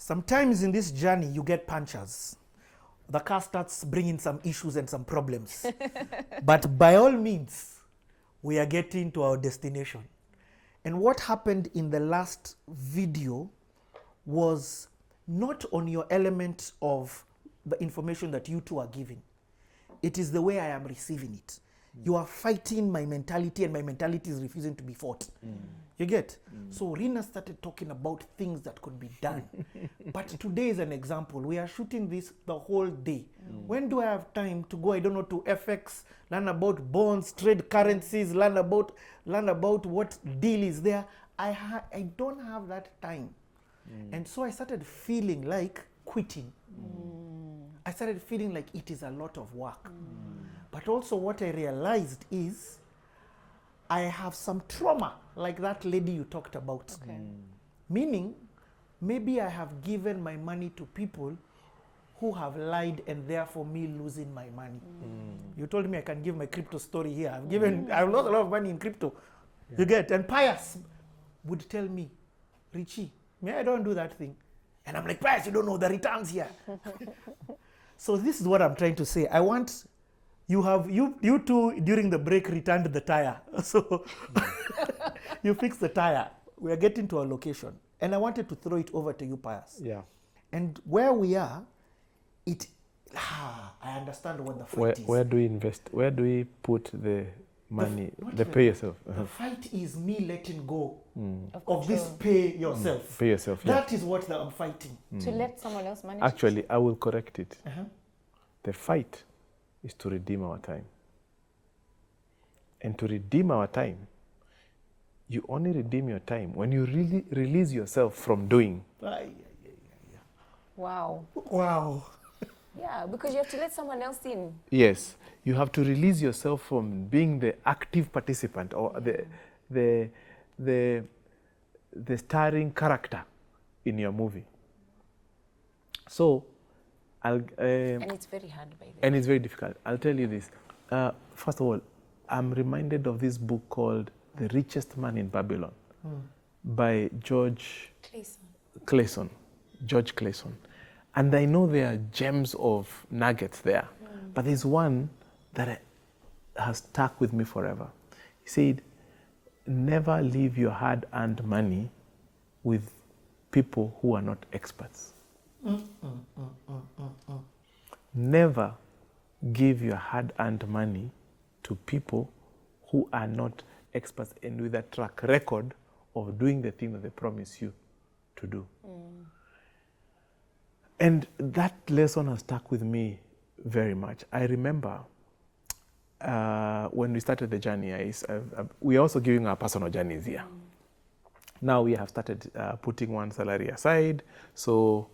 Sometimes in this journey, you get punches. The car starts bringing some issues and some problems. But by all means, we are getting to our destination. And what happened in the last video was not on your element of the information that you two are giving. It is the way I am receiving it. You are fighting my mentality, and my mentality is refusing to be fought. You get? So Rina started talking about things that could be done. But today is an example. We are shooting this the whole day. When do I have time to go, I don't know, to FX, learn about bonds, trade currencies, learn about what deal is there? I don't have that time. And so I started feeling like quitting. I started feeling like it is a lot of work. But also what I realized is I have some trauma like that lady you talked about. Okay. Meaning, maybe I have given my money to people who have lied and therefore me losing my money. You told me I can give my crypto story here. I've lost a lot of money in crypto. You get? And Pius would tell me, Richie, I don't do that thing. And I'm like, Pius, you don't know the returns here. So this is what I'm trying to say. I want you two during the break returned the tire. So you fix the tire. We are getting to our location. And I wanted to throw it over to you, Pius. Yeah. And where we are, I understand what the fight is. Where do we invest? Where do we put the money? The pay yourself. The fight is me letting go of this pay yourself. Pay yourself. Yeah. That is what I'm fighting. To let someone else manage Actually, I will correct it. The fight is to redeem our time. And to redeem our time, you only redeem your time when you really release yourself from doing. Wow. Wow. Yeah, because you have to let someone else in. Yes, you have to release yourself from being the active participant or the starring character in your movie. So, and it's very hard, by the way. And it's very difficult. I'll tell you this. First of all, I'm reminded of this book called The Richest Man in Babylon by George Clayson. George Clayson. And I know there are gems of nuggets there, but there's one that has stuck with me forever. He said, never leave your hard-earned money with people who are not experts. Never give your hard-earned money to people who are not experts and with a track record of doing the thing that they promise you to do. And that lesson has stuck with me very much. I remember when we started the journey, we're also giving our personal journeys here. Now we have started putting one salary aside, so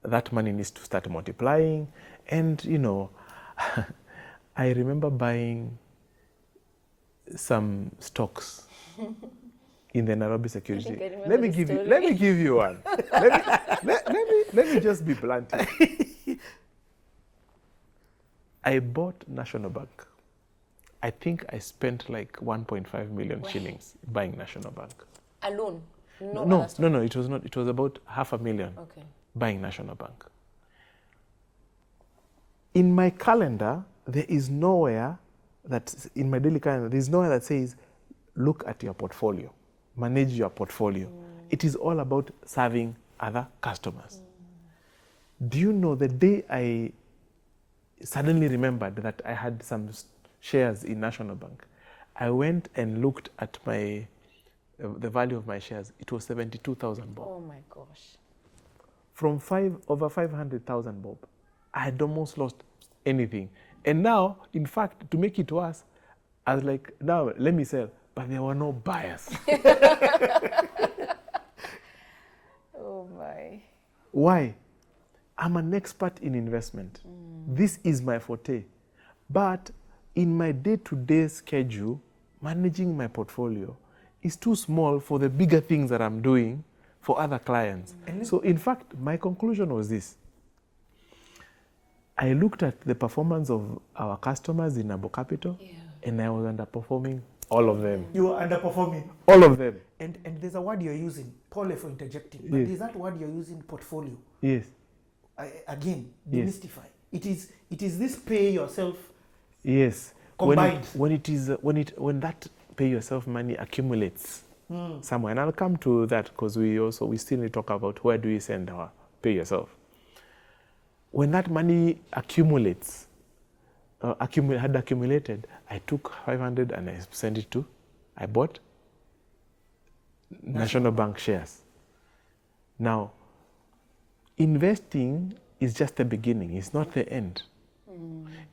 that money needs to start multiplying. And, you know, I remember buying some stocks in the Nairobi security. Let me give you one. let me just be blunt here. I bought National Bank. I think I spent like 1.5 million shillings buying National Bank. Alone? No, it was not. It was about 500,000 buying National Bank. In my calendar, there is nowhere in my daily calendar, there is nowhere that says, look at your portfolio, manage your portfolio. It is all about serving other customers. Do you know the day I suddenly remembered that I had some shares in National Bank, I went and looked at the value of my shares. It was 72,000 bob. Oh my gosh. From over 500,000 bob, I had almost lost anything. And now, in fact, to make it worse, I was like, now let me sell. But there were no buyers. Oh my. Why? I'm an expert in investment. This is my forte. But in my day-to-day schedule, managing my portfolio is too small for the bigger things that I'm doing for other clients. So in fact, my conclusion was this. I looked at the performance of our customers in Nabo Capital, and I was underperforming All of them. You are underperforming. All of them. And there's a word you're using, Paul, for interjecting, but there's that word you're using, portfolio. Yes. Again, demystify. It is this pay yourself. Yes. Combined. When that pay yourself money accumulates somewhere, and I'll come to that because we still need to talk about where do we send our pay yourself. When that money accumulates, had accumulated, I took 500 and I bought National Bank shares. Now, investing is just the beginning. It's not the end.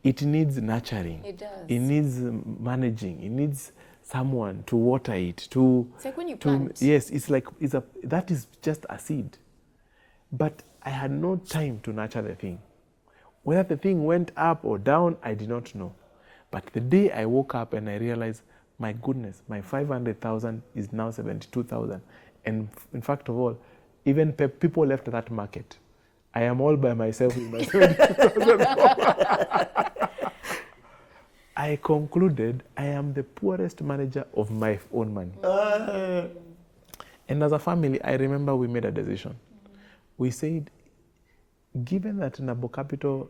It needs nurturing. It does. It needs managing. It needs someone to water it. It's like when you plant. Yes, that is just a seed. But I had no time to nurture the thing. Whether the thing went up or down, I did not know. But the day I woke up and I realized, my goodness, my 500,000 is now 72,000. And in fact of all, even people left that market. I am all by myself with my 72,000. I concluded I am the poorest manager of my own money. And as a family, I remember we made a decision. We said, given that Nabo Capital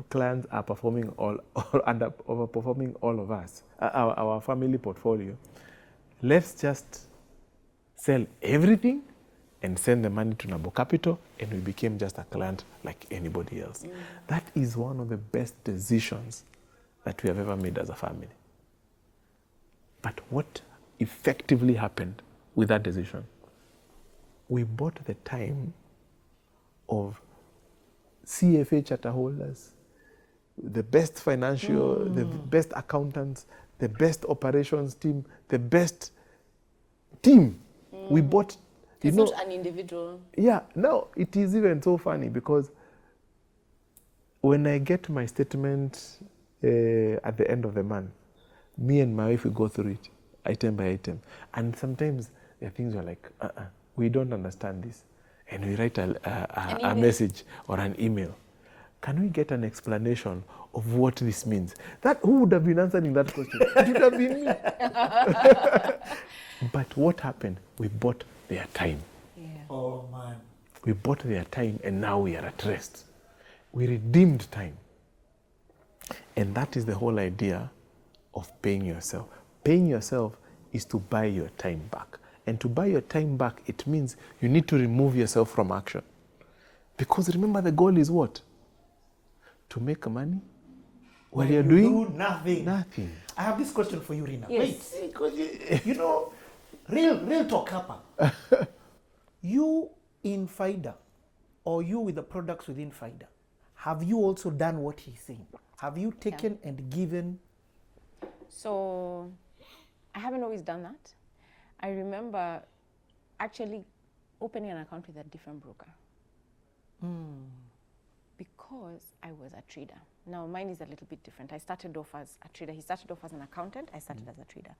clients are performing overperforming all of us, our family portfolio, let's just sell everything and send the money to Nabo Capital, and we became just a client like anybody else. That is one of the best decisions that we have ever made as a family. But what effectively happened with that decision? We bought the time of CFA charter holders, the best financial, the best accountants, the best operations team, the best team. We bought, it's not an individual. Yeah, no, it is even so funny because when I get my statement at the end of the month, me and my wife, we go through it, item by item. And sometimes there are things we're like, we don't understand this. And we write a message or an email. Can we get an explanation of what this means? Who would have been answering that question? It would have been me. But what happened? We bought their time. Yeah. Oh, man. We bought their time and now we are at rest. We redeemed time. And that is the whole idea of paying yourself. Paying yourself is to buy your time back. And to buy your time back, it means you need to remove yourself from action. Because remember, the goal is what? To make money while you're doing nothing. Nothing. I have this question for you, Rina. Yes. Wait, because you know, real talk hapa. You in FIDA, or you with the products within FIDA, have you also done what he's saying? Have you taken and given? So, I haven't always done that. I remember actually opening an account with a different broker. Because I was a trader. Now mine is a little bit different. I started off as a trader. He started off as an accountant. I started as a trader.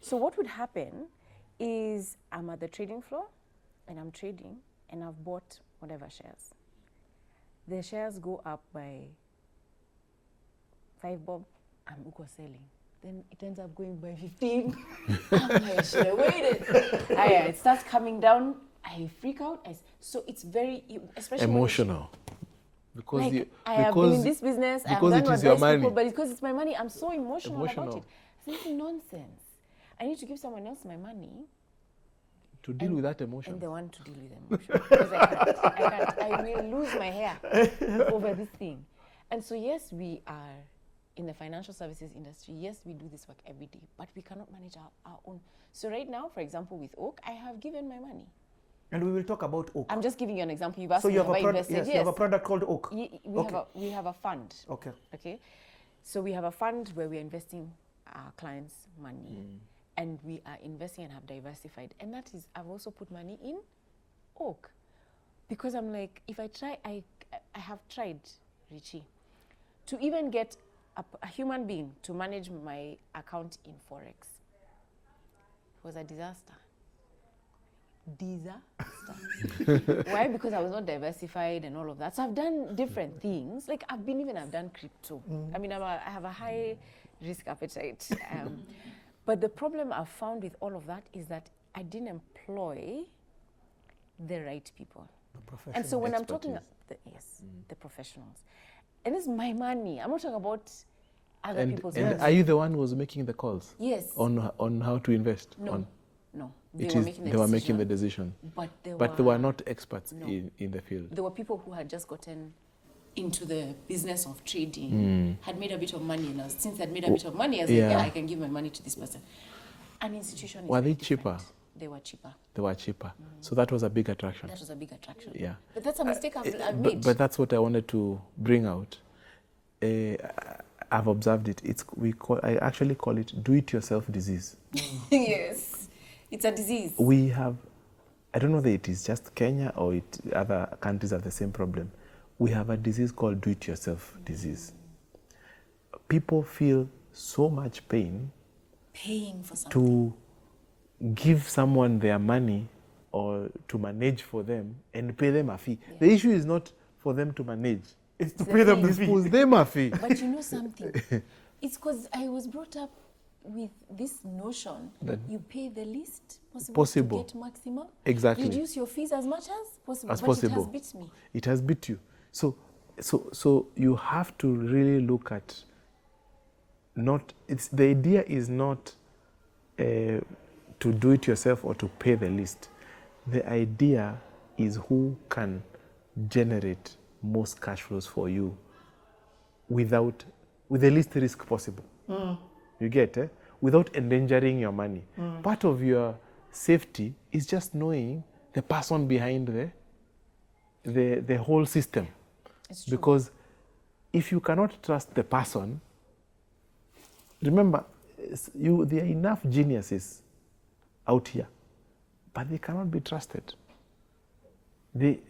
So what would happen is I'm at the trading floor and I'm trading and I've bought whatever shares. The shares go up by 5 bob. I'm uko selling. Then it ends up going by 15. I'm like, I should have waited. It starts coming down. I freak out. So it's very, especially emotional. Because like, I have been in this business, I've done what people, but because it's my money, I'm so emotional about it. This is nonsense. I need to give someone else my money to deal with that emotion. And they want to deal with emotion. Because I can't. I will lose my hair over this thing. And so yes, we are in the financial services industry. Yes, we do this work every day, but we cannot manage our own. So right now, for example, with Oak, I have given my money. And we will talk about Oak. I'm just giving you an example. You've asked so me you have if a I invested. Yes, you have a product called Oak. We have a fund. Okay. Okay. So we have a fund where we are investing our clients' money, and we are investing and have diversified. And that is, I've also put money in Oak, because I'm like, if I try, I have tried, Richie, to even get a human being to manage my account in Forex. It was a disaster. Why? Because I was not diversified and all of that. So I've done different things. Like I've done crypto. I mean, I have a high risk appetite. But the problem I've found with all of that is that I didn't employ the right people. And so when I'm talking, the professionals, and it's my money. I'm not talking about other people's money. And are you the one who was making the calls? Yes. On how to invest? No. No. They were making the decision. But they were not experts in the field. There were people who had just gotten into the business of trading, had made a bit of money, and since they'd made a bit of money, I was like, yeah, I can give my money to this person. An institution is Were they different. cheaper? They were cheaper. They were cheaper. So that was a big attraction. That was a big attraction. Yeah. But that's a mistake I've made. But that's what I wanted to bring out. I've observed it. I actually call it do-it-yourself disease. Yes. It's a disease. We have, I don't know whether it is just Kenya or other countries have the same problem. We have a disease called do-it-yourself disease. People feel so much pain paying for something. To give someone their money or to manage for them and pay them a fee. Yeah. The issue is not for them to manage. It's to pay them the fee. Pay them a fee. But you know something? It's because I was brought up with this notion that you pay the least possible to get maximum. Exactly. Reduce your fees as much as possible. As possible. It has beat me. It has beat you. So you have to really look at the idea is not to do it yourself or to pay the least. The idea is who can generate most cash flows for you with the least risk possible. You get, without endangering your money. Part of your safety is just knowing the person behind the whole system. It's true. Because if you cannot trust the person, remember, there are enough geniuses out here, but they cannot be trusted.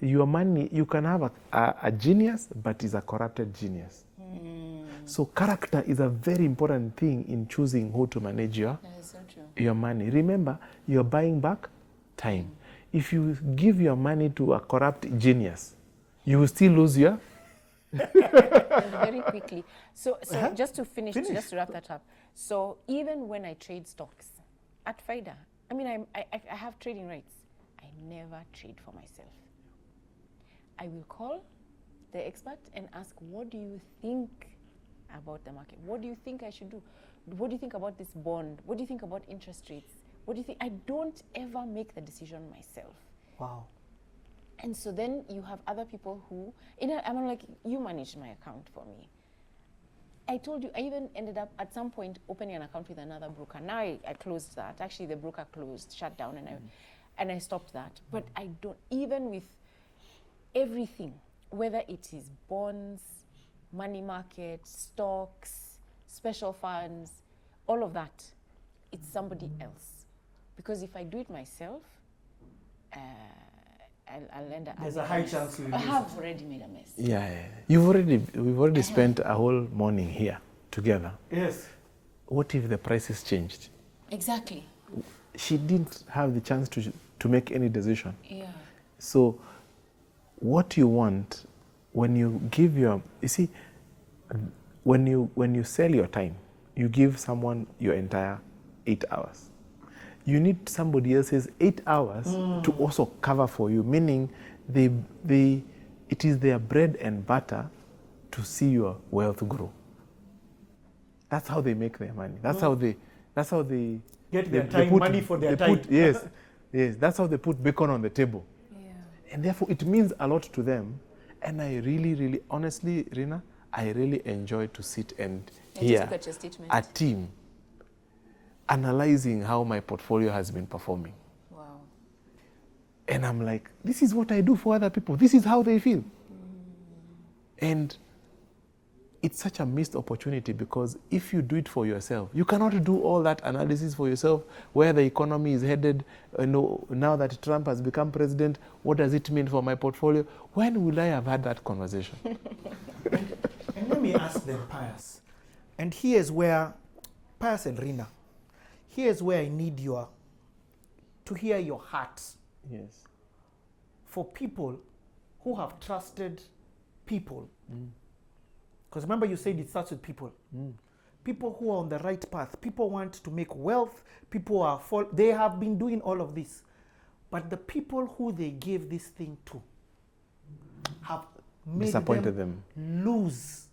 Your money, you can have a genius, but is a corrupted genius. So character is a very important thing in choosing who to manage your money. Remember, you're buying back time. If you give your money to a corrupt genius, you will still lose your... Very quickly. So just to finish, just to wrap that up. So even when I trade stocks at FIDA, I mean, I have trading rights. I never trade for myself. I will call the expert and ask, what do you think about the market? What do you think I should do? What do you think about this bond? What do you think about interest rates? What do you think? I don't ever make the decision myself. Wow. And so then you have other people who, I'm like, you manage my account for me. I told you, I even ended up at some point opening an account with another broker. Now I closed that. Actually, the broker closed, shut down, and I stopped that. But I don't, even with everything, whether it is bonds, money market, stocks, special funds, all of that, it's somebody else. Because if I do it myself, I'll end up... There's a high chance I have already made a mess. Yeah. We've already spent a whole morning here together. Yes. What if the prices changed? Exactly. She didn't have the chance to make any decision. Yeah. So what you want when you give your... You see, when you sell your time, you give someone your entire 8 hours. You need somebody else's 8 hours to also cover for you, meaning it is their bread and butter to see your wealth grow. That's how they make their money. That's how they get their time, money for their time. Yes, that's how they put bacon on the table. Yeah. And therefore it means a lot to them. And I really, really, honestly, Rina, I really enjoy to sit and hear a team analyzing how my portfolio has been performing. Wow. And I'm like, this is what I do for other people. This is how they feel. And it's such a missed opportunity, because if you do it for yourself, you cannot do all that analysis for yourself, where the economy is headed. Now that Trump has become president, what does it mean for my portfolio? When will I have had that conversation? And let me ask them, Pius. And here's where, Pius and Rina, here's where I need to hear your heart. Yes. For people who have trusted people. Because remember you said it starts with people. people who are on the right path, people want to make wealth, people are they have been doing all of this. But the people who they gave this thing to have made Disappointed them lose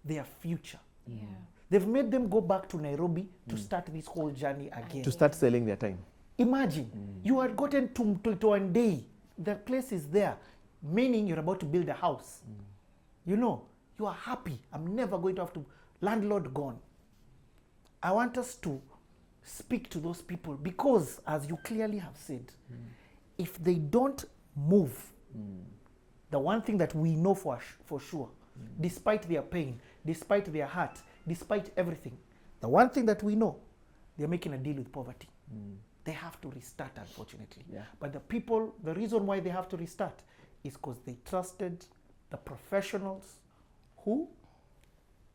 their future. Yeah. They've made them go back to Nairobi to start this whole journey again. To start selling their time. Imagine, you had gotten to one day, the place is there, meaning you're about to build a house. You know, you are happy. I'm never going to have to, landlord gone. I want us to speak to those people because, as you clearly have said, if they don't move, the one thing that we know for sure, despite their pain, despite their hurt, despite everything, the one thing that we know, they're making a deal with poverty. They have to restart, unfortunately. Yeah. But the people, the reason why they have to restart is because they trusted the professionals who